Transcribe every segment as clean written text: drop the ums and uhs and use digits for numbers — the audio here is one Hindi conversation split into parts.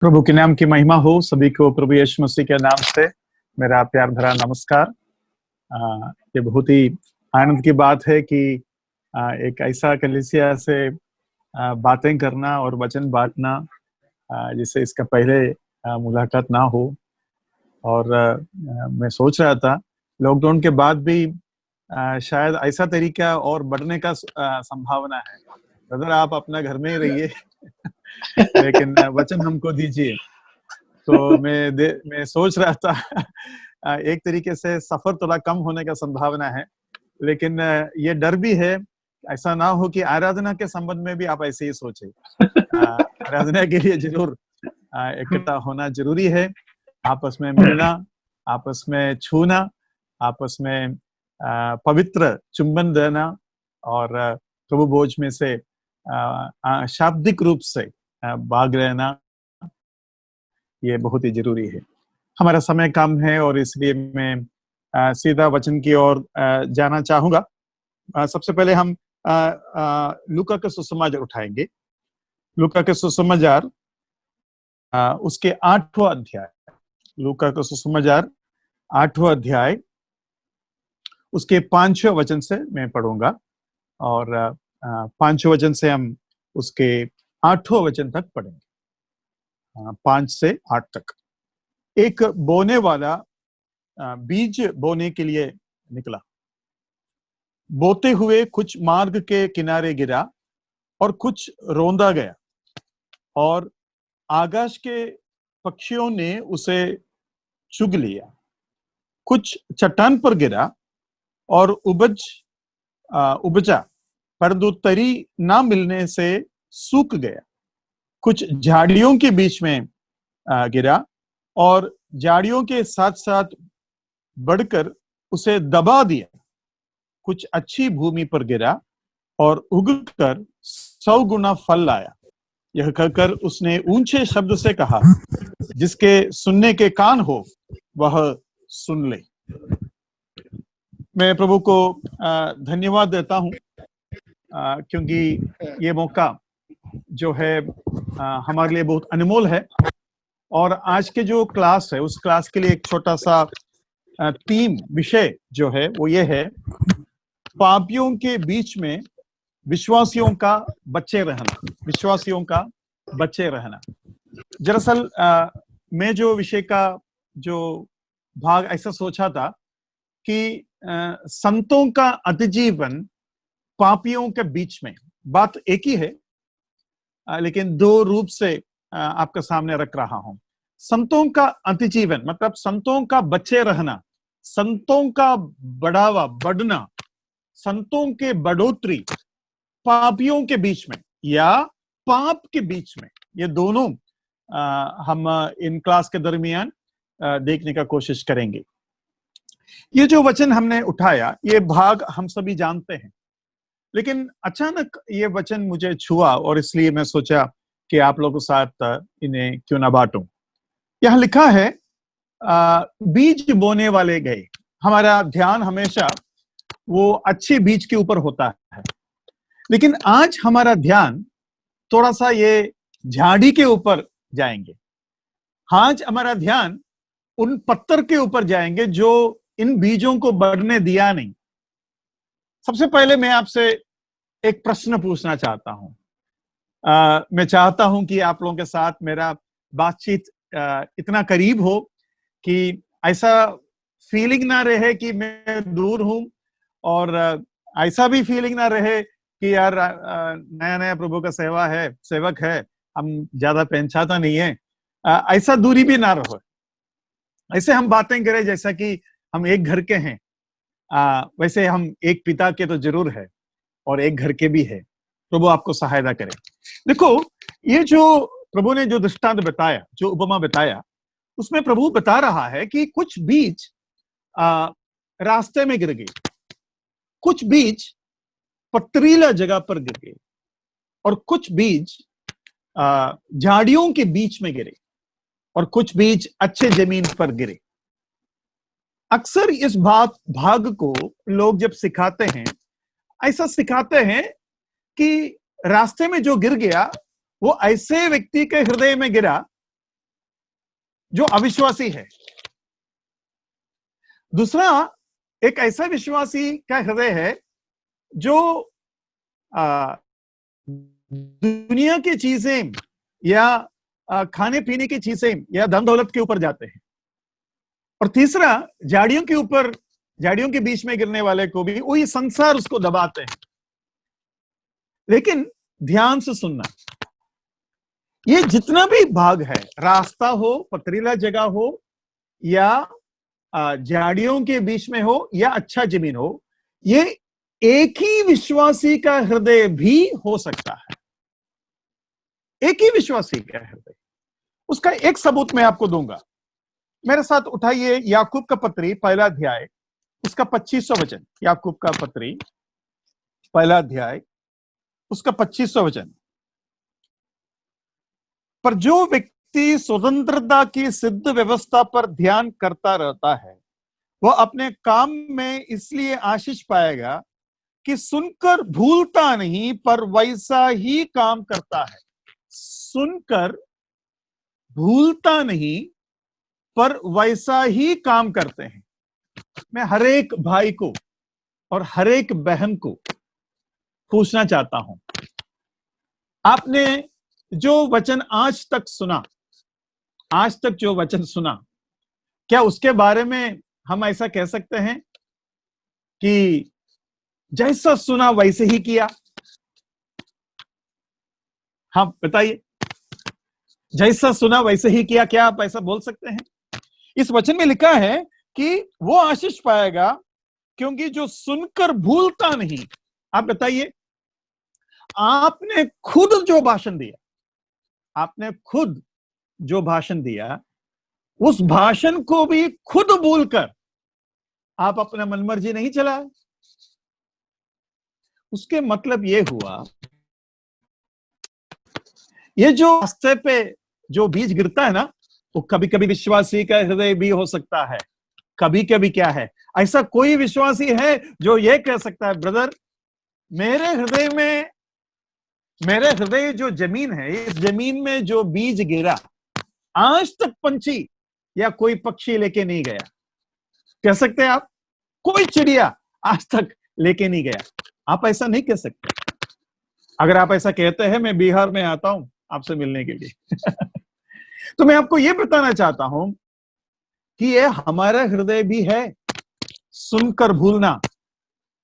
प्रभु के नाम की महिमा हो। सभी को प्रभु यीशु मसीह के नाम से मेरा प्यार भरा नमस्कार। ये बहुत ही आनंद की बात है कि एक ऐसा कलीसिया से बातें करना और वचन बांटना जिससे इसका पहले मुलाकात ना हो। और मैं सोच रहा था लॉकडाउन के बाद भी शायद ऐसा तरीका और बढ़ने का संभावना है। ब्रदर, आप अपना घर में ही रहिए लेकिन वचन हमको दीजिए। तो मैं सोच रहा था एक तरीके से सफर थोड़ा कम होने का संभावना है, लेकिन ये डर भी है ऐसा ना हो कि आराधना के संबंध में भी आप ऐसे ही सोचे। आराधना के लिए जरूर इकट्ठा होना जरूरी है, आपस में मिलना, आपस में छूना, आपस में पवित्र चुंबन देना और प्रभु भोज में से शाब्दिक रूप से भाग लेना, ये बहुत ही जरूरी है। हमारा समय कम है और इसलिए मैं सीधा वचन की ओर जाना चाहूंगा। सबसे पहले हम लूका के सुसमाचार उठाएंगे। लूका के सुसमाचार उसके 8वां अध्याय, लूका के सुसमाचार 8वां अध्याय उसके 5वें वचन से मैं पढ़ूंगा और 5वें वचन से हम उसके 8वें वचन तक पढ़ेंगे। 5 से 8 तक। एक बोने वाला बीज बोने के लिए निकला। बोते हुए कुछ मार्ग के किनारे गिरा और कुछ रोंदा गया और आकाश के पक्षियों ने उसे चुग लिया। कुछ चट्टान पर गिरा और उपजा, परंतु तरी ना मिलने से सूख गया। कुछ झाड़ियों के बीच में गिरा और झाड़ियों के साथ साथ बढ़कर उसे दबा दिया। कुछ अच्छी भूमि पर गिरा और उगकर 100 गुना फल लाया। यह कहकर उसने ऊंचे शब्द से कहा, जिसके सुनने के कान हो वह सुन ले। मैं प्रभु को धन्यवाद देता हूं क्योंकि ये मौका जो है हमारे लिए बहुत अनमोल है। और आज के जो क्लास है उस क्लास के लिए एक छोटा सा थीम विषय जो है वो ये है, पापियों के बीच में विश्वासियों का बचे रहना। विश्वासियों का बचे रहना। दरअसल मैं जो विषय का जो भाग ऐसा सोचा था कि संतों का अतिजीवन पापियों के बीच में, बात एक ही है लेकिन दो रूप से आपके सामने रख रहा हूं। संतों का अतिजीवन मतलब संतों का बचे रहना, संतों का बढ़ावा बढ़ना, संतों के बढ़ोतरी पापियों के बीच में या पाप के बीच में, ये दोनों हम इन क्लास के दरमियान देखने का कोशिश करेंगे। ये जो वचन हमने उठाया ये भाग हम सभी जानते हैं, लेकिन अचानक ये वचन मुझे छुआ और इसलिए मैं सोचा कि आप लोगों के साथ इन्हें क्यों ना बांटूं। यहां लिखा है बीज बोने वाले गए। हमारा ध्यान हमेशा वो अच्छे बीज के ऊपर होता है, लेकिन आज हमारा ध्यान थोड़ा सा ये झाड़ी के ऊपर जाएंगे। आज हमारा ध्यान उन पत्थर के ऊपर जाएंगे जो इन बीजों को बढ़ने दिया नहीं। सबसे पहले मैं आपसे एक प्रश्न पूछना चाहता हूं। मैं चाहता हूं कि आप लोगों के साथ मेरा बातचीत इतना करीब हो कि ऐसा फीलिंग ना रहे कि मैं दूर हूं और ऐसा भी फीलिंग ना रहे कि यार नया नया प्रभु का सेवक है, हम ज्यादा पहचानता नहीं है। ऐसा दूरी भी ना रहो। ऐसे हम बातें करें जैसा कि हम एक घर के हैं। वैसे हम एक पिता के तो जरूर है और एक घर के भी है। प्रभु आपको सहायता करे। देखो, ये जो प्रभु ने जो दृष्टांत बताया, जो उपमा बताया, उसमें प्रभु बता रहा है कि कुछ बीज रास्ते में गिर गए, कुछ बीज पथरीला जगह पर गिर गए और कुछ बीज झाड़ियों के बीच में गिरे और कुछ बीज अच्छे जमीन पर गिरे। अक्सर इस भाग को लोग जब सिखाते हैं, ऐसा सिखाते हैं कि रास्ते में जो गिर गया वो ऐसे व्यक्ति के हृदय में गिरा जो अविश्वासी है। दूसरा, एक ऐसा विश्वासी का हृदय है जो दुनिया की चीजें या खाने पीने की चीजें या धन दौलत के ऊपर जाते हैं। और तीसरा, झाड़ियों के ऊपर, झाड़ियों के बीच में गिरने वाले को भी वही संसार उसको दबाते हैं। लेकिन ध्यान से सुनना, ये जितना भी भाग है, रास्ता हो, पथरीला जगह हो, या झाड़ियों के बीच में हो, या अच्छा जमीन हो, ये एक ही विश्वासी का हृदय भी हो सकता है। एक ही विश्वासी का हृदय। उसका एक सबूत मैं आपको दूंगा। मेरे साथ उठाइए याकूब का पत्री पहला अध्याय, उसका 25वां वचन। याकूब का पत्री पहला अध्याय, उसका 25वां वचन। पर जो व्यक्ति स्वतंत्रता की सिद्ध व्यवस्था पर ध्यान करता रहता है, वह अपने काम में इसलिए आशीष पाएगा कि सुनकर भूलता नहीं, पर वैसा ही काम करता है। सुनकर भूलता नहीं, पर वैसा ही काम करते हैं। मैं हर एक भाई को और हर एक बहन को पूछना चाहता हूं, आपने जो वचन आज तक सुना, आज तक जो वचन सुना, क्या उसके बारे में हम ऐसा कह सकते हैं कि जैसा सुना वैसे ही किया? हाँ बताइए, जैसा सुना वैसे ही किया, क्या आप ऐसा बोल सकते हैं? इस वचन में लिखा है कि वो आशीष पाएगा क्योंकि जो सुनकर भूलता नहीं। आप बताइए, आपने खुद जो भाषण दिया, आपने खुद जो भाषण दिया, उस भाषण को भी खुद भूलकर आप अपना मनमर्जी नहीं चलाए। उसके मतलब यह हुआ, ये जो रास्ते पे जो बीज गिरता है ना, वो कभी कभी विश्वासी का हृदय भी हो सकता है। कभी कभी क्या है, ऐसा कोई विश्वासी है जो ये कह सकता है, ब्रदर मेरे हृदय जो जमीन है, इस जमीन में जो बीज गिरा, आज तक पंछी या कोई पक्षी लेके नहीं गया। कह सकते हैं आप, कोई चिड़िया आज तक लेके नहीं गया। आप ऐसा नहीं कह सकते। अगर आप ऐसा कहते हैं, मैं बिहार में आता हूं आपसे मिलने के लिए तो मैं आपको यह बताना चाहता हूं कि ये हमारा हृदय भी है, सुनकर भूलना।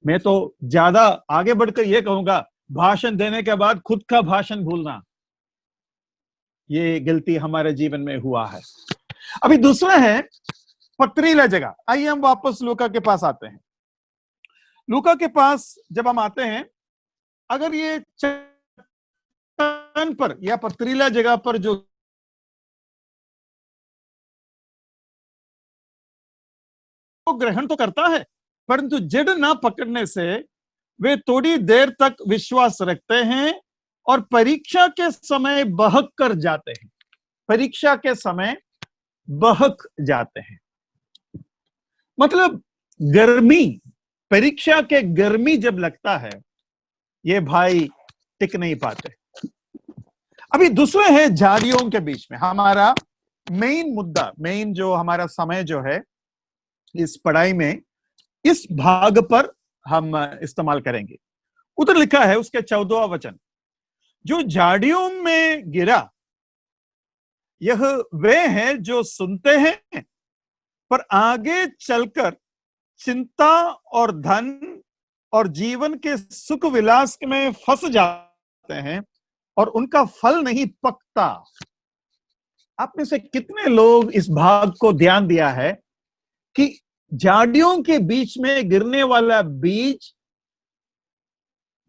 मैं तो ज्यादा आगे बढ़कर यह कहूंगा, भाषण देने के बाद खुद का भाषण भूलना, ये गलती हमारे जीवन में हुआ है। अभी दूसरा है पथरीला जगह। आइए हम वापस लूका के पास आते हैं। लूका के पास जब हम आते हैं, अगर ये चट्टान पर या पथरीला जगह पर जो ग्रहण तो करता है, परंतु जड़ ना पकड़ने से वे थोड़ी देर तक विश्वास रखते हैं और परीक्षा के समय बहक कर जाते हैं। परीक्षा के समय बहक जाते हैं, मतलब गर्मी, परीक्षा के गर्मी जब लगता है, ये भाई टिक नहीं पाते। अभी दूसरा है झाड़ियों के बीच में। हमारा मेन मुद्दा, मेन जो हमारा समय जो है इस पढ़ाई में, इस भाग पर हम इस्तेमाल करेंगे। उधर लिखा है उसके 14वां वचन, जो झाड़ियों में गिरा यह वे हैं जो सुनते हैं, पर आगे चलकर चिंता और धन और जीवन के सुख विलास में फंस जाते हैं और उनका फल नहीं पकता। आप में से कितने लोग इस भाग को ध्यान दिया है कि झाड़ियों के बीच में गिरने वाला बीज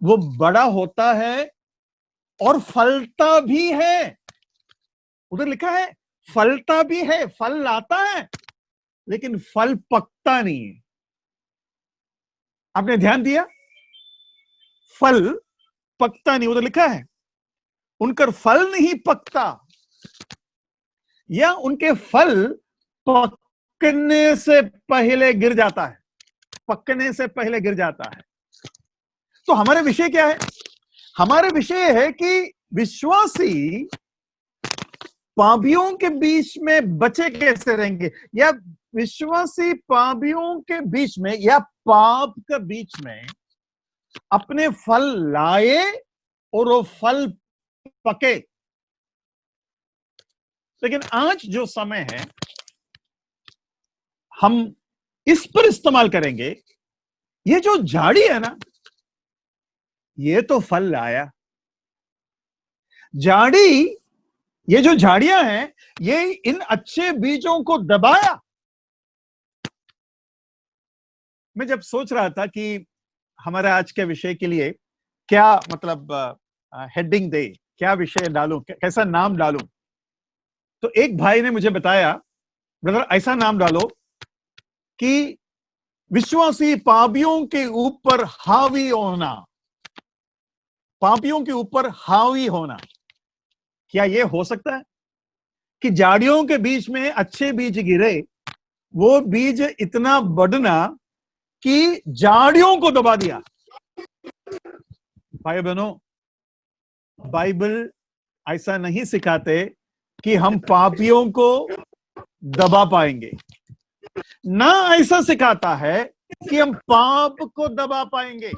वो बड़ा होता है और फलता भी है। उधर लिखा है फलता भी है, फल लाता है, लेकिन फल पकता नहीं है। आपने ध्यान दिया? फल पकता नहीं, उधर लिखा है उनका फल नहीं पकता, या उनके फल पकने से पहले गिर जाता है, पकने से पहले गिर जाता है। तो हमारा विषय क्या है? हमारा विषय है कि विश्वासी पापियों के बीच में बचे कैसे रहेंगे, या विश्वासी पापियों के बीच में या पाप के बीच में अपने फल लाए और वो फल पके। लेकिन आज जो समय है हम इस पर इस्तेमाल करेंगे। ये जो झाड़ी है ना, ये तो फल लाया। झाड़ी, ये जो झाड़ियां हैं, ये इन अच्छे बीजों को दबाया। मैं जब सोच रहा था कि हमारे आज के विषय के लिए क्या मतलब हेडिंग दे, क्या विषय डालूं, कैसा नाम डालूं, तो एक भाई ने मुझे बताया, ब्रदर ऐसा नाम डालो कि विश्वासी पापियों के ऊपर हावी होना। पापियों के ऊपर हावी होना, क्या यह हो सकता है कि झाड़ियों के बीच में अच्छे बीज गिरे, वो बीज इतना बढ़ना कि झाड़ियों को दबा दिया? भाई बहनों, बाइबल ऐसा नहीं सिखाते कि हम पापियों को दबा पाएंगे, ना ऐसा सिखाता है कि हम पाप को दबा पाएंगे।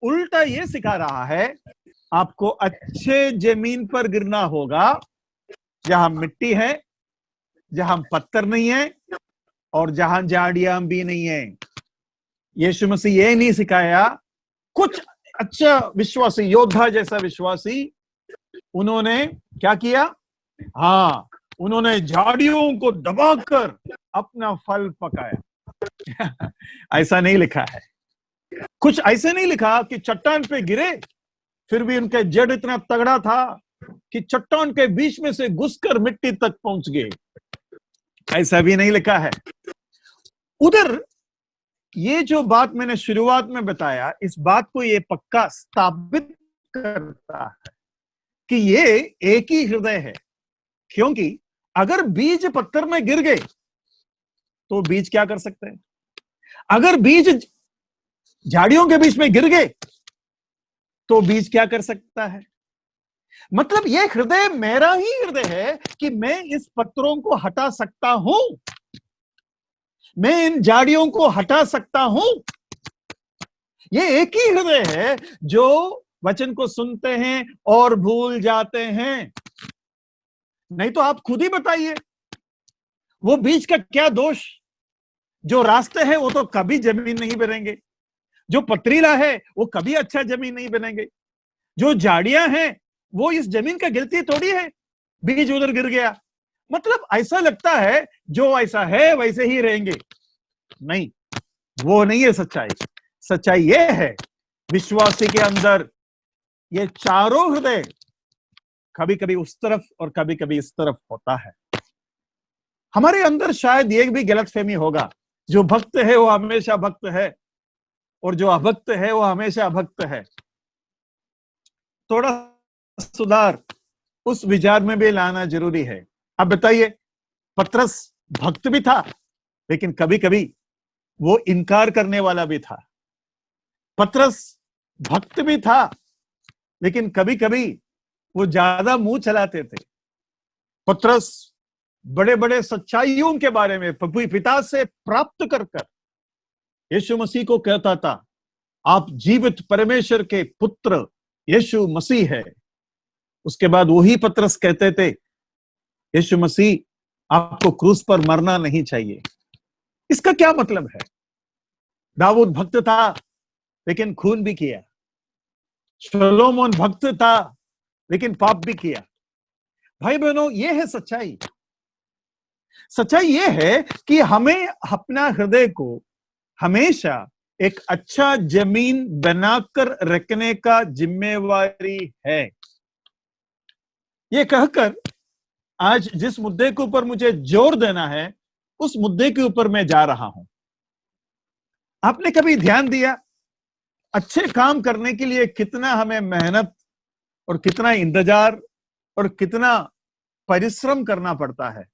उल्टा ये सिखा रहा है आपको अच्छे जमीन पर गिरना होगा, जहां मिट्टी है, जहां पत्थर नहीं है और जहां झाड़ियां भी नहीं है। यीशु मसीह ये नहीं सिखाया। कुछ अच्छा विश्वासी, योद्धा जैसा विश्वासी, उन्होंने क्या किया? हाँ, उन्होंने झाड़ियों को दबाकर अपना फल पकाया। ऐसा नहीं लिखा है। कुछ ऐसे नहीं लिखा कि चट्टान पे गिरे, फिर भी उनके जड़ इतना तगड़ा था कि चट्टान के बीच में से घुसकर मिट्टी तक पहुंच गए। ऐसा भी नहीं लिखा है। उधर ये जो बात मैंने शुरुआत में बताया, इस बात को ये पक्का स्थापित करता है कि ये एक ही हृदय है। क्योंकि अगर बीज पत्थर में गिर गए तो बीज क्या कर सकते हैं? अगर बीज झाड़ियों के बीच में गिर गए तो बीज क्या कर सकता है? मतलब ये हृदय मेरा ही हृदय है कि मैं इस पत्थरों को हटा सकता हूं, मैं इन झाड़ियों को हटा सकता हूं। ये एक ही हृदय है जो वचन को सुनते हैं और भूल जाते हैं। नहीं तो आप खुद ही बताइए, वो बीज का क्या दोष? जो रास्ते हैं वो तो कभी जमीन नहीं बनेंगे, जो पथरीला है वो कभी अच्छा जमीन नहीं बनेंगे, जो झाड़ियां हैं वो इस जमीन का गिरती थोड़ी है, बीज उधर गिर गया मतलब ऐसा लगता है जो ऐसा है वैसे ही रहेंगे। नहीं, वो नहीं है सच्चाई। सच्चाई ये है, विश्वासी के अंदर ये चारों हृदय कभी कभी उस तरफ और कभी कभी इस तरफ होता है। हमारे अंदर शायद ये भी गलतफहमी होगा, जो भक्त है वो हमेशा भक्त है और जो अभक्त है वो हमेशा अभक्त है। थोड़ा सुधार उस विचार में भी लाना जरूरी है। अब बताइए, पतरस भक्त भी था लेकिन कभी कभी वो इनकार करने वाला भी था। पतरस भक्त भी था लेकिन कभी कभी वो ज्यादा मुंह चलाते थे। पतरस बड़े बड़े सच्चाइयों के बारे में पिता से प्राप्त कर यीशु मसीह को कहता था, आप जीवित परमेश्वर के पुत्र यीशु मसीह है। उसके बाद वही पतरस कहते थे, यीशु मसीह आपको क्रूस पर मरना नहीं चाहिए। इसका क्या मतलब है? दाऊद भक्त था लेकिन खून भी किया, सोलोमन भक्त था लेकिन पाप भी किया। भाई बहनों, यह है सच्चाई। सच्चाई यह है कि हमें अपना हृदय को हमेशा एक अच्छा जमीन बनाकर रखने का जिम्मेवारी है। यह कहकर आज जिस मुद्दे के ऊपर मुझे जोर देना है, उस मुद्दे के ऊपर मैं जा रहा हूं। आपने कभी ध्यान दिया अच्छे काम करने के लिए कितना हमें मेहनत और कितना इंतजार और कितना परिश्रम करना पड़ता है,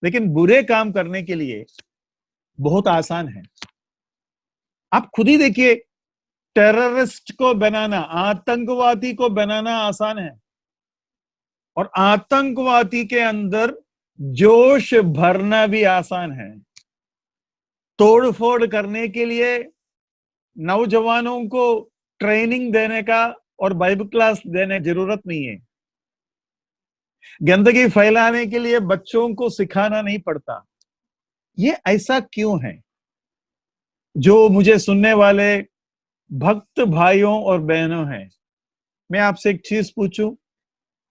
लेकिन बुरे काम करने के लिए बहुत आसान है। आप खुद ही देखिए, टेररिस्ट को बनाना, आतंकवादी को बनाना आसान है, और आतंकवादी के अंदर जोश भरना भी आसान है। तोड़फोड़ करने के लिए नौजवानों को ट्रेनिंग देने का और बाइबल क्लास देने की जरूरत नहीं है। गंदगी फैलाने के लिए बच्चों को सिखाना नहीं पड़ता। ये ऐसा क्यों है? जो मुझे सुनने वाले भक्त भाइयों और बहनों हैं, मैं आपसे एक चीज पूछूं।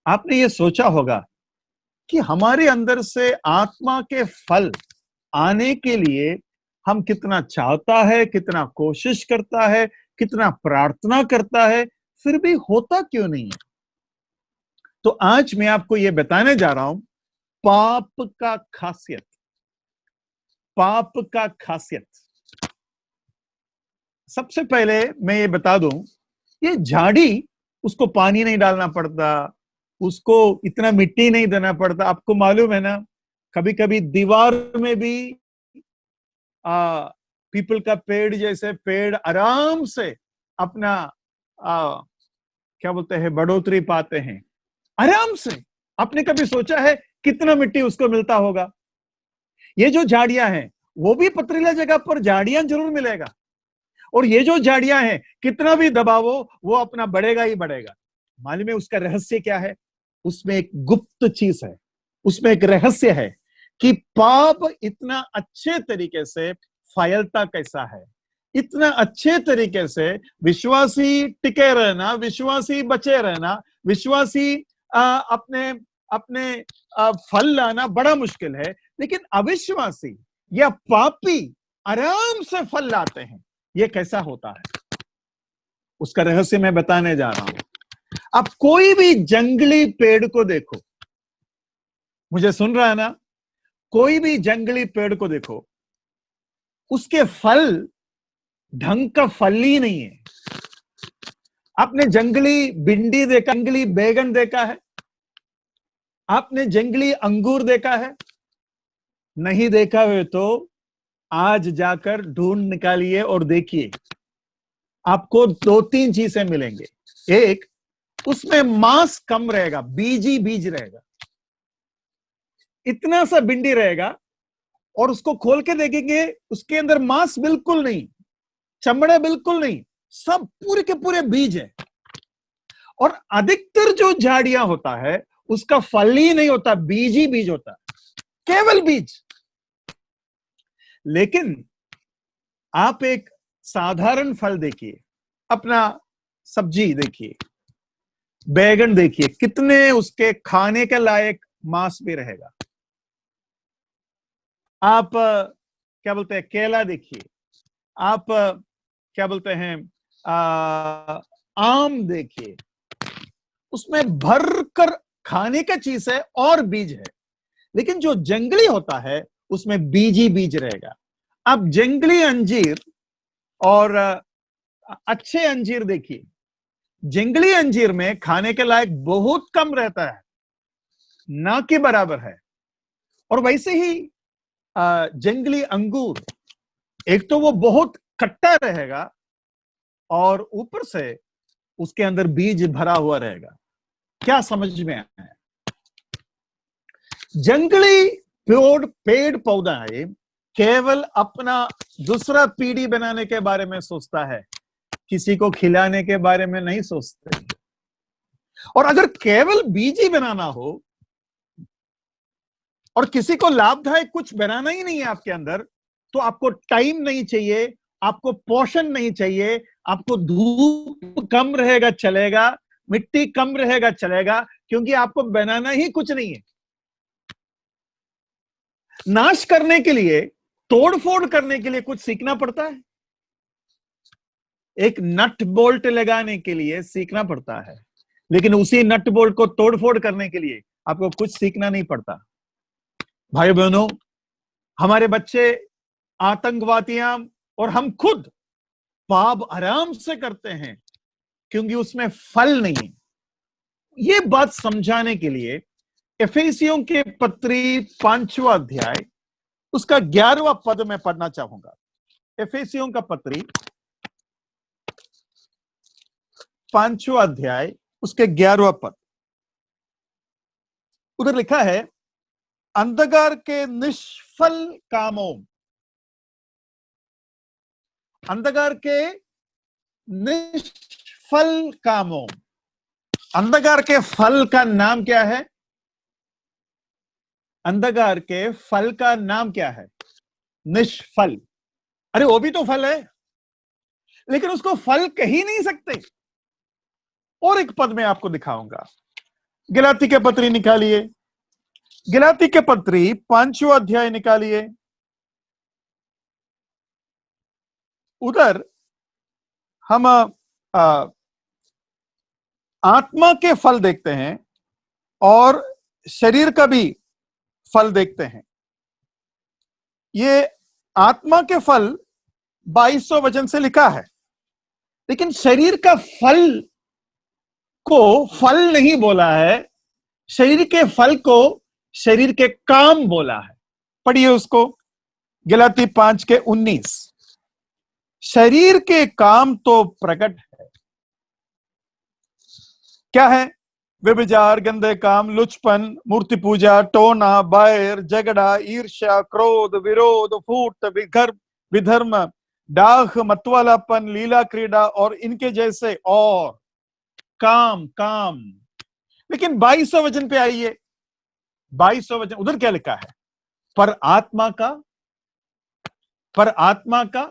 आपने ये सोचा होगा कि हमारे अंदर से आत्मा के फल आने के लिए हम कितना चाहता है, कितना कोशिश करता है, कितना प्रार्थना करता है, फिर भी होता क्यों नहीं है? तो आज मैं आपको यह बताने जा रहा हूं पाप का खासियत। पाप का खासियत। सबसे पहले मैं ये बता दूं, ये झाड़ी, उसको पानी नहीं डालना पड़ता, उसको इतना मिट्टी नहीं देना पड़ता। आपको मालूम है ना, कभी कभी दीवार में भी पीपल का पेड़ जैसे पेड़ आराम से अपना क्या बोलते हैं, बढ़ोतरी पाते हैं आराम से। आपने कभी सोचा है कितना मिट्टी उसको मिलता होगा? ये जो झाड़ियां हैं, वो भी पथरीला जगह पर झाड़ियां जरूर मिलेगा। और ये जो झाड़ियां हैं, कितना भी दबावो वो अपना बढ़ेगा ही बढ़ेगा। मालूम है उसका रहस्य क्या है? उसमें एक गुप्त चीज है, उसमें एक रहस्य है कि पाप इतना अच्छे तरीके से फैलता कैसा है। इतना अच्छे तरीके से विश्वासी टिके रहना, विश्वासी बचे रहना, विश्वासी अपने अपने फल लाना बड़ा मुश्किल है। लेकिन अविश्वासी या पापी आराम से फल लाते हैं। ये कैसा होता है? उसका रहस्य मैं बताने जा रहा हूं। अब कोई भी जंगली पेड़ को देखो, मुझे सुन रहा है ना? कोई भी जंगली पेड़ को देखो, उसके फल ढंग का फल ही नहीं है। आपने जंगली भिंडी देखा, जंगली बैगन देखा है? आपने जंगली अंगूर देखा है? नहीं देखा हुए तो आज जाकर ढूंढ निकालिए और देखिए, आपको दो तीन चीजें मिलेंगे। एक, उसमें मांस कम रहेगा, बीज ही बीज रहेगा। इतना सा भिंडी रहेगा और उसको खोल के देखेंगे, उसके अंदर मांस बिल्कुल नहीं, चमड़े बिल्कुल नहीं, सब पूरे के पूरे बीज है। और अधिकतर जो झाड़ियां होता है, उसका फल ही नहीं होता, बीज ही बीज होता है, केवल बीज। लेकिन आप एक साधारण फल देखिए, अपना सब्जी देखिए, बैगन देखिए, कितने उसके खाने के लायक मांस भी रहेगा। आप क्या बोलते हैं, केला देखिए, आप क्या बोलते हैं, आम देखिए, उसमें भरकर खाने का चीज है और बीज है। लेकिन जो जंगली होता है, उसमें बीज ही बीज रहेगा। अब जंगली अंजीर और अच्छे अंजीर देखिए, जंगली अंजीर में खाने के लायक बहुत कम रहता है, ना के बराबर है। और वैसे ही जंगली अंगूर, एक तो वो बहुत खट्टा रहेगा और ऊपर से उसके अंदर बीज भरा हुआ रहेगा। क्या समझ में आया? जंगली पेड़ पौधा है, केवल अपना दूसरा पीढ़ी बनाने के बारे में सोचता है, किसी को खिलाने के बारे में नहीं सोचते। और अगर केवल बीज ही बनाना हो और किसी को लाभदायक कुछ बनाना ही नहीं है आपके अंदर, तो आपको टाइम नहीं चाहिए, आपको पोषण नहीं चाहिए, आपको धूप कम रहेगा चलेगा, मिट्टी कम रहेगा चलेगा, क्योंकि आपको बनाना ही कुछ नहीं है। नाश करने के लिए, तोड़फोड़ करने के लिए कुछ सीखना पड़ता है। एक नट बोल्ट लगाने के लिए सीखना पड़ता है, लेकिन उसी नट बोल्ट को तोड़फोड़ करने के लिए आपको कुछ सीखना नहीं पड़ता। भाई बहनों, हमारे बच्चे आतंकवादियां और हम खुद पाप आराम से करते हैं क्योंकि उसमें फल नहीं है। ये बात समझाने के लिए एफेसियों के पत्री 5वां अध्याय उसका 11वां पद में पढ़ना चाहूंगा। एफेसियों का पत्री 5वां अध्याय उसके 11वां पद। उधर लिखा है अंधकार के निष्फल कामों, अंधकार के निष्फल कामों। अंधकार के फल का नाम क्या है? अंधकार के फल का नाम क्या है? निष्फल। अरे वो भी तो फल है, लेकिन उसको फल कह ही नहीं सकते। और एक पद में आपको दिखाऊंगा। गलाती के पत्री निकालिए, गलाती के पत्री 5वां अध्याय निकालिए। उधर हम आत्मा के फल देखते हैं और शरीर का भी फल देखते हैं। ये आत्मा के फल 2200 वचन से लिखा है, लेकिन शरीर का फल को फल नहीं बोला है, शरीर के फल को शरीर के काम बोला है। पढ़िए उसको, गलाती 5:19। शरीर के काम तो प्रकट है। क्या है? व्यभिचार, गंदे काम, लुचपन, मूर्ति पूजा, टोना, बैर, झगड़ा, ईर्ष्या, क्रोध, विरोध, फूट, विधर्म, डाख, मतवालापन, लीला क्रीड़ा और इनके जैसे और काम। काम। लेकिन 2200 वचन पे आइए, 2200 वचन, उधर क्या लिखा है? पर आत्मा का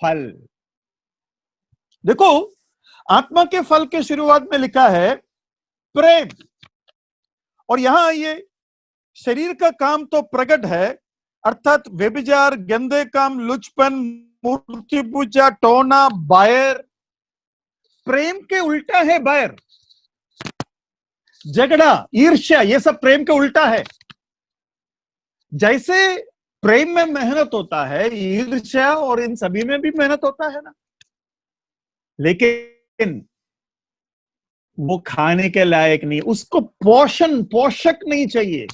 फल। देखो, आत्मा के फल के शुरुआत में लिखा है प्रेम, और यहां आइए, शरीर का काम तो प्रकट है, अर्थात व्यभिचार, गंदे काम, लुचपन, मूर्ति पूजा, टोना, बैर। प्रेम के उल्टा है बैर, झगड़ा, ईर्ष्या, ये सब प्रेम के उल्टा है। जैसे प्रेम में मेहनत होता है, ईर्ष्या और इन सभी में भी मेहनत होता है ना, लेकिन वो खाने के लायक नहीं, उसको पोषक नहीं चाहिए,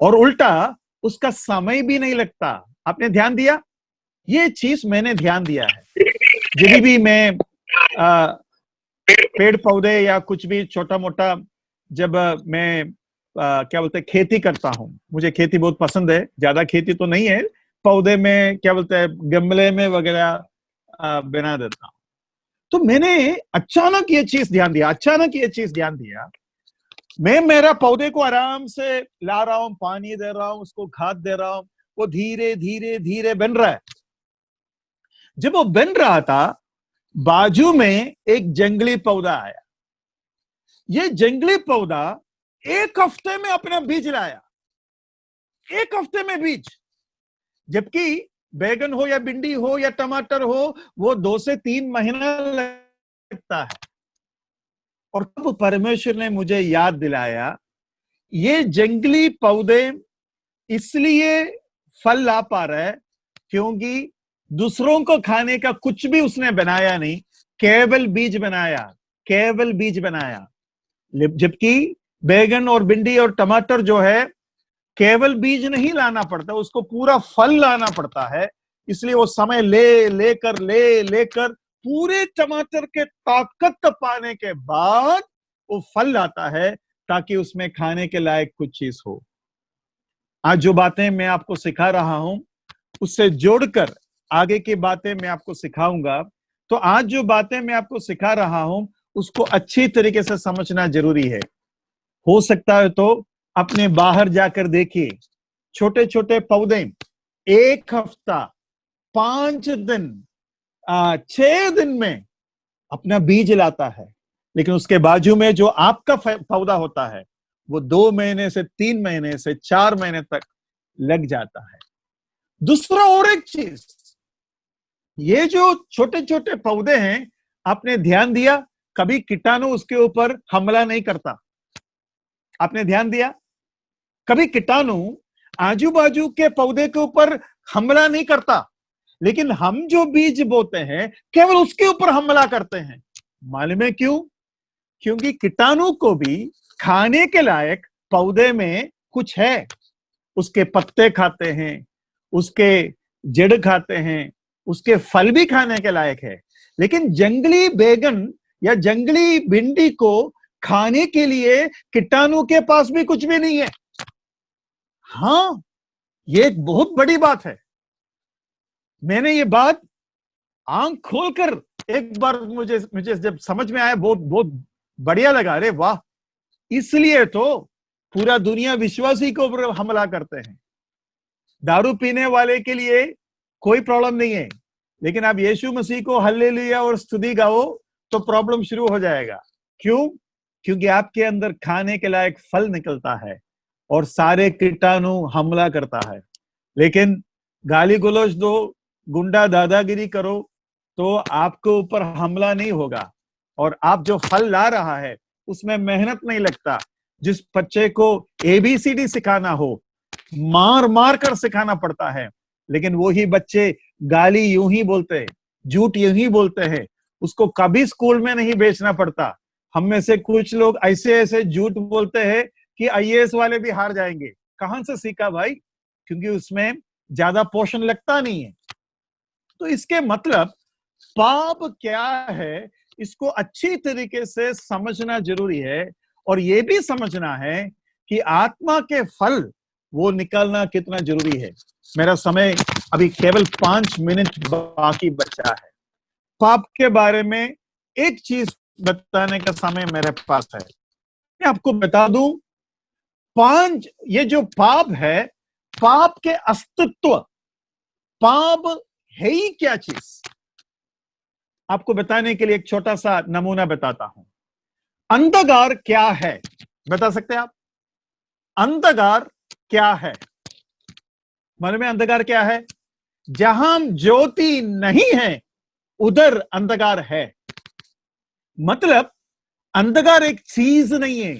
और उल्टा उसका समय भी नहीं लगता। आपने ध्यान दिया? ये चीज मैंने ध्यान दिया है। जब भी मैं पेड़ पौधे या कुछ भी छोटा मोटा, जब मैं क्या बोलते हैं, खेती करता हूं, मुझे खेती बहुत पसंद है, ज्यादा खेती तो नहीं है, पौधे में क्या बोलते हैं, गमले में वगैरह बना देता हूं। तो मैंने अचानक ये चीज ध्यान दिया, मैं मेरा पौधे को आराम से ला रहा हूं, पानी दे रहा हूं, उसको खाद दे रहा हूं, वो धीरे धीरे धीरे बन रहा है। जब वो बन रहा था, बाजू में एक जंगली पौधा आया। ये जंगली पौधा 1 हफ्ते में अपना बीज लाया, 1 हफ्ते में बीज। जबकि बैगन हो या भिंडी हो या टमाटर हो, वो 2 से 3 महीना लगता है। और तब परमेश्वर ने मुझे याद दिलाया, ये जंगली पौधे इसलिए फल ला पा रहा है क्योंकि दूसरों को खाने का कुछ भी उसने बनाया नहीं, केवल बीज बनाया। जबकि बैगन और भिंडी और टमाटर जो है, केवल बीज नहीं लाना पड़ता, उसको पूरा फल लाना पड़ता है। इसलिए वो समय लेकर पूरे टमाटर के ताकत पाने के बाद वो फल लाता है, ताकि उसमें खाने के लायक कुछ चीज हो। आज जो बातें मैं आपको सिखा रहा हूं, उससे जोड़कर आगे की बातें मैं आपको सिखाऊंगा। तो आज जो बातें मैं आपको सिखा रहा हूं, उसको अच्छी तरीके से समझना जरूरी है। हो सकता है तो अपने बाहर जाकर देखिए, छोटे छोटे पौधे 1 हफ्ता, 5 दिन, 6 दिन में अपना बीज लाता है, लेकिन उसके बाजू में जो आपका पौधा होता है, वो 2 महीने से 3 महीने से 4 महीने तक लग जाता है। दूसरा और एक चीज, ये जो छोटे छोटे पौधे हैं, आपने ध्यान दिया, कभी कीटाणु उसके ऊपर हमला नहीं करता। आपने ध्यान दिया? कभी कीटाणु आजू बाजू के पौधे के ऊपर हमला नहीं करता, लेकिन हम जो बीज बोते हैं, केवल उसके ऊपर हमला करते हैं। मालूम है क्यों? क्योंकि कीटाणु को भी खाने के लायक पौधे में कुछ है। उसके पत्ते खाते हैं, उसके जड़ खाते हैं, उसके फल भी खाने के लायक है। लेकिन जंगली बैगन या जंगली भिंडी को खाने के लिए कीटाणु के पास भी कुछ भी नहीं है। हाँ, ये एक बहुत बड़ी बात है। मैंने ये बात आंख खोलकर एक बार मुझे मुझे जब समझ में आया, बहुत बहुत बढ़िया लगा। अरे वाह, इसलिए तो पूरा दुनिया विश्वासी के ऊपर हमला करते हैं। दारू पीने वाले के लिए कोई प्रॉब्लम नहीं है, लेकिन आप यीशु मसीह को हल्लेलुया और स्तुति गाओ तो प्रॉब्लम शुरू हो जाएगा। क्यों? क्योंकि आपके अंदर खाने के लायक फल निकलता है और सारे कीटाणु हमला करता है। लेकिन गाली गलौज दो, गुंडा दादागिरी करो तो आपके ऊपर हमला नहीं होगा। और आप जो फल ला रहा है उसमें मेहनत नहीं लगता। जिस बच्चे को ABCD सिखाना हो, मार मार कर सिखाना पड़ता है, लेकिन वही बच्चे गाली यूं ही बोलते हैं, झूठ यूं ही बोलते हैं, उसको कभी स्कूल में नहीं भेजना पड़ता। हम में से कुछ लोग ऐसे ऐसे झूठ बोलते हैं कि IAS वाले भी हार जाएंगे। कहां से सीखा भाई? क्योंकि उसमें ज्यादा पोषण लगता नहीं है। तो इसके मतलब पाप क्या है, इसको अच्छी तरीके से समझना जरूरी है। और यह भी समझना है कि आत्मा के फल वो निकालना कितना जरूरी है। मेरा समय अभी केवल 5 मिनट बाकी बचा है। पाप के बारे में एक चीज बताने का समय मेरे पास है। मैं आपको बता दूं, ये जो पाप है, पाप के अस्तित्व, पाप है ही क्या चीज, आपको बताने के लिए एक छोटा सा नमूना बताता हूं। अंधकार क्या है, बता सकते हैं आप? अंधकार क्या है? मालूम है अंधकार क्या है? जहां ज्योति नहीं है उधर अंधकार है। मतलब अंधकार एक चीज नहीं है,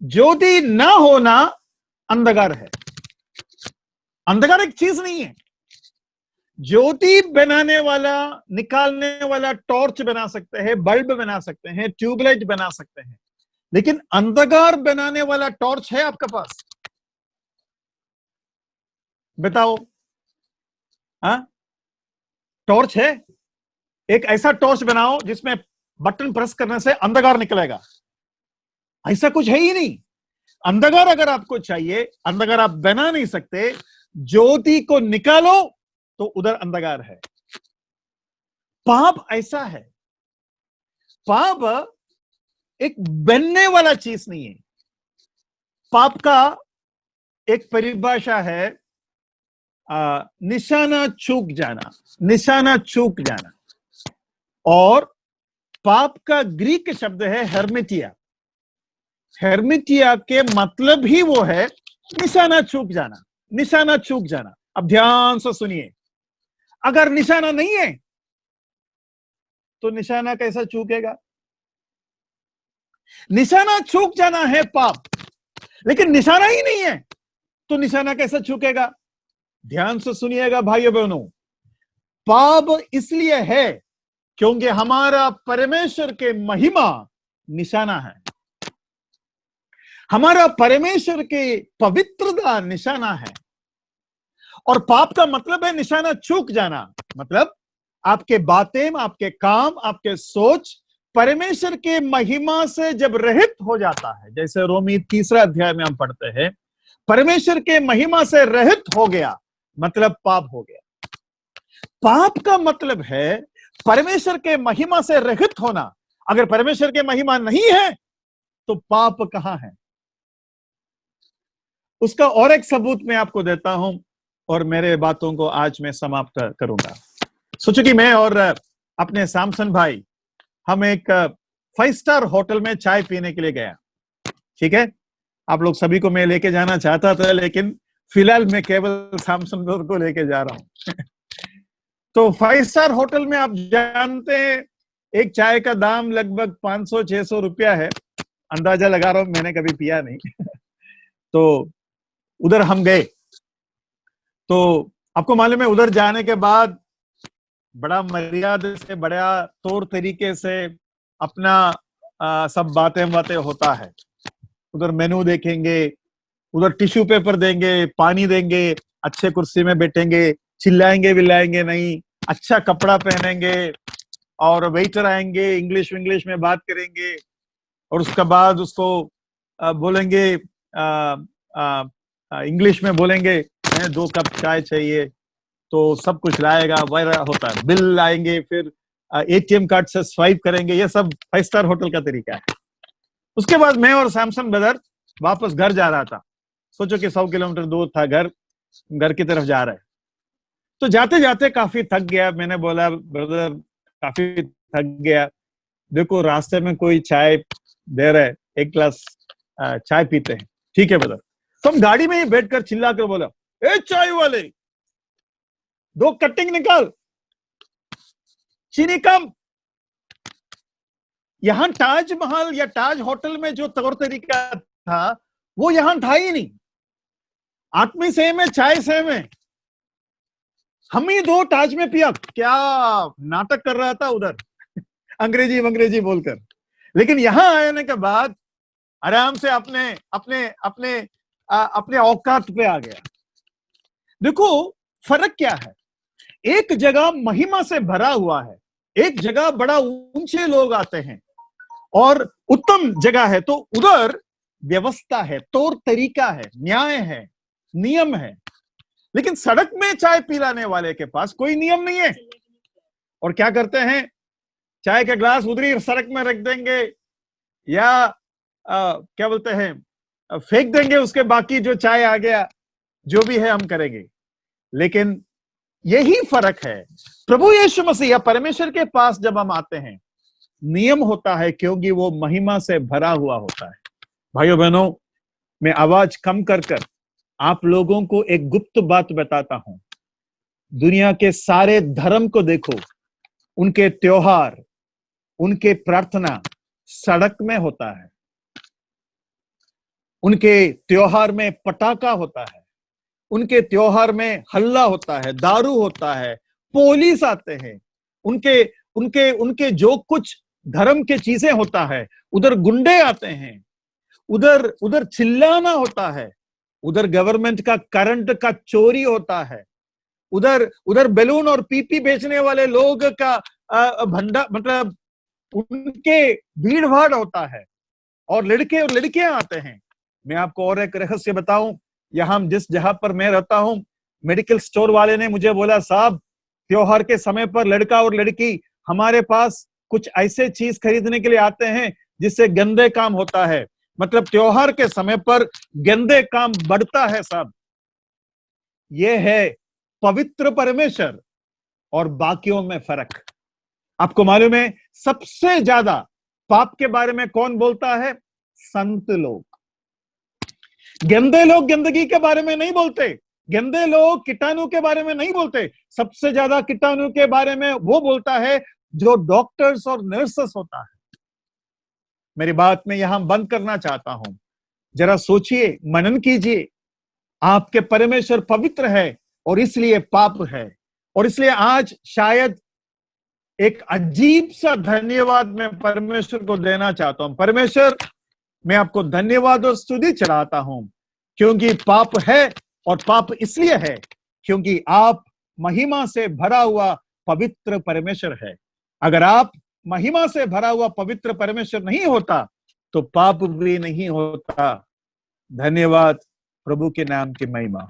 ज्योति ना होना अंधकार है। अंधकार एक चीज नहीं है। ज्योति बनाने वाला, निकालने वाला टॉर्च बना सकते हैं, बल्ब बना सकते हैं, ट्यूबलाइट बना सकते हैं, लेकिन अंधकार बनाने वाला टॉर्च है आपके पास? बताओ। हाँ, टॉर्च है? एक ऐसा टॉर्च बनाओ जिसमें बटन प्रेस करने से अंधकार निकलेगा। ऐसा कुछ है ही नहीं। अंधकार अगर आपको चाहिए, अंधकार आप बना नहीं सकते। ज्योति को निकालो तो उधर अंधकार है। पाप ऐसा है। पाप एक बनने वाला चीज नहीं है। पाप का एक परिभाषा है, निशाना चूक जाना, निशाना चूक जाना। और पाप का ग्रीक शब्द है हेर्मिटिया। हेर्मिटिया के मतलब ही वो है निशाना चूक जाना, निशाना चूक जाना। अब ध्यान से सुनिए, अगर निशाना नहीं है तो निशाना कैसा चूकेगा? निशाना चूक जाना है पाप, लेकिन निशाना ही नहीं है तो निशाना कैसा चूकेगा? ध्यान से सुनिएगा भाइयों बहनों, पाप इसलिए है क्योंकि हमारा परमेश्वर के महिमा निशाना है, हमारा परमेश्वर के पवित्रता निशाना है। और पाप का मतलब है निशाना चूक जाना। मतलब आपके बातें, आपके काम, आपके सोच परमेश्वर के महिमा से जब रहित हो जाता है, जैसे रोमी 3 अध्याय में हम पढ़ते हैं, परमेश्वर के महिमा से रहित हो गया मतलब पाप हो गया। पाप का मतलब है परमेश्वर के महिमा से रहित होना। अगर परमेश्वर के महिमा नहीं है तो पाप कहां है? उसका और एक सबूत मैं आपको देता हूं और मेरे बातों को आज मैं समाप्त करूंगा। सोचो कि मैं और अपने सैमसन भाई, हम एक 5 स्टार होटल में चाय पीने के लिए गया। ठीक है, आप लोग सभी को मैं लेके जाना चाहता था, लेकिन फिलहाल मैं केवल सैमसन को लेके जा रहा हूं। तो 5 स्टार होटल में आप जानते हैं एक चाय का दाम लगभग 500-600 रुपया है। अंदाजा लगा रहा हूं, मैंने कभी पिया नहीं। तो उधर हम गए, तो आपको मालूम है उधर जाने के बाद बड़ा मर्यादा से, बड़ा तौर तरीके से अपना सब बातें होता है। उधर मेनू देखेंगे, उधर टिश्यू पेपर देंगे, पानी देंगे, अच्छे कुर्सी में बैठेंगे, चिल्लाएंगे विल्लाएंगे नहीं, अच्छा कपड़ा पहनेंगे, और वेटर आएंगे, इंग्लिश में बात करेंगे, और उसके बाद उसको बोलेंगे, इंग्लिश में बोलेंगे 2 कप चाय चाहिए, तो सब कुछ लाएगा, वगैरह होता है। बिल लाएंगे, फिर एटीएम कार्ड से स्वाइप करेंगे। ये सब 5 स्टार होटल का तरीका है। उसके बाद मैं और सैमसन ब्रदर वापस घर जा रहा था। सोचो कि 100 किलोमीटर दूर था घर की तरफ जा रहे। तो जाते जाते काफी थक गया। मैंने बोला, ब्रदर काफी थक गया, देखो रास्ते में कोई चाय दे रहा है, 1 गिलास चाय पीते हैं। ठीक है ब्रदर। तो हम गाड़ी में ही बैठकर चिल्ला कर बोला, ए चाय वाले, 2 कटिंग निकाल, चीनी कम। यहां ताजमहल या ताज होटल में जो तौर तरीका था वो यहां था ही नहीं। आदमी सेम है, चाय सेम है। हम ही 2 ताज में पिया, क्या नाटक कर रहा था उधर अंग्रेजी बोलकर। लेकिन यहां आने के बाद आराम से अपने अपने अपने अपने औकात पे आ गया। देखो फर्क क्या है, एक जगह महिमा से भरा हुआ है, एक जगह बड़ा ऊंचे लोग आते हैं और उत्तम जगह है, तो उधर व्यवस्था है, तौर तरीका है, न्याय है, नियम है। लेकिन सड़क में चाय पिलाने वाले के पास कोई नियम नहीं है। और क्या करते हैं, चाय का ग्लास उधर सड़क में रख देंगे, या क्या बोलते हैं, फेंक देंगे, उसके बाकी जो चाय आ गया, जो भी है हम करेंगे। लेकिन यही फर्क है, प्रभु यीशु मसीह या परमेश्वर के पास जब हम आते हैं, नियम होता है, क्योंकि वो महिमा से भरा हुआ होता है। भाइयों बहनों, मैं आवाज कम कर आप लोगों को एक गुप्त बात बताता हूं। दुनिया के सारे धर्म को देखो, उनके त्योहार, उनके प्रार्थना सड़क में होता है। उनके त्योहार में पटाखा होता है, उनके त्योहार में हल्ला होता है, दारू होता है, पुलिस आते हैं। उनके उनके उनके जो कुछ धर्म के चीजें होता है, उधर गुंडे आते हैं, उधर उधर चिल्लाना होता है, उधर गवर्नमेंट का करंट का चोरी होता है, उधर उधर बैलून और पीपी बेचने वाले लोग का भंडा, मतलब उनके भीड़ भाड़ होता है, और लड़के और लड़कियां आते हैं। मैं आपको और एक रहस्य बताऊं, यहां जिस जहां पर मैं रहता हूं, मेडिकल स्टोर वाले ने मुझे बोला, साहब त्योहार के समय पर लड़का और लड़की हमारे पास कुछ ऐसे चीज खरीदने के लिए आते हैं जिससे गंदे काम होता है। मतलब त्योहार के समय पर गंदे काम बढ़ता है साहब। यह है पवित्र परमेश्वर और बाकियों में फर्क। आपको मालूम है, सबसे ज्यादा पाप के बारे में कौन बोलता है? संत लोग। गंदे लोग गंदगी के बारे में नहीं बोलते, गंदे लोग कीटाणु के बारे में नहीं बोलते। सबसे ज्यादा कीटाणु के बारे में वो बोलता है जो डॉक्टर्स और नर्सेस होता है। मेरी बात में यहां बंद करना चाहता हूं। जरा सोचिए, मनन कीजिए, आपके परमेश्वर पवित्र है और इसलिए पाप है। और इसलिए आज शायद एक अजीब सा धन्यवाद मैं परमेश्वर को देना चाहता हूं। परमेश्वर, मैं आपको धन्यवाद और स्तुति चढ़ाता हूं, क्योंकि पाप है, और पाप इसलिए है क्योंकि आप महिमा से भरा हुआ पवित्र परमेश्वर है। अगर आप महिमा से भरा हुआ पवित्र परमेश्वर नहीं होता तो पाप भी नहीं होता। धन्यवाद, प्रभु के नाम की महिमा।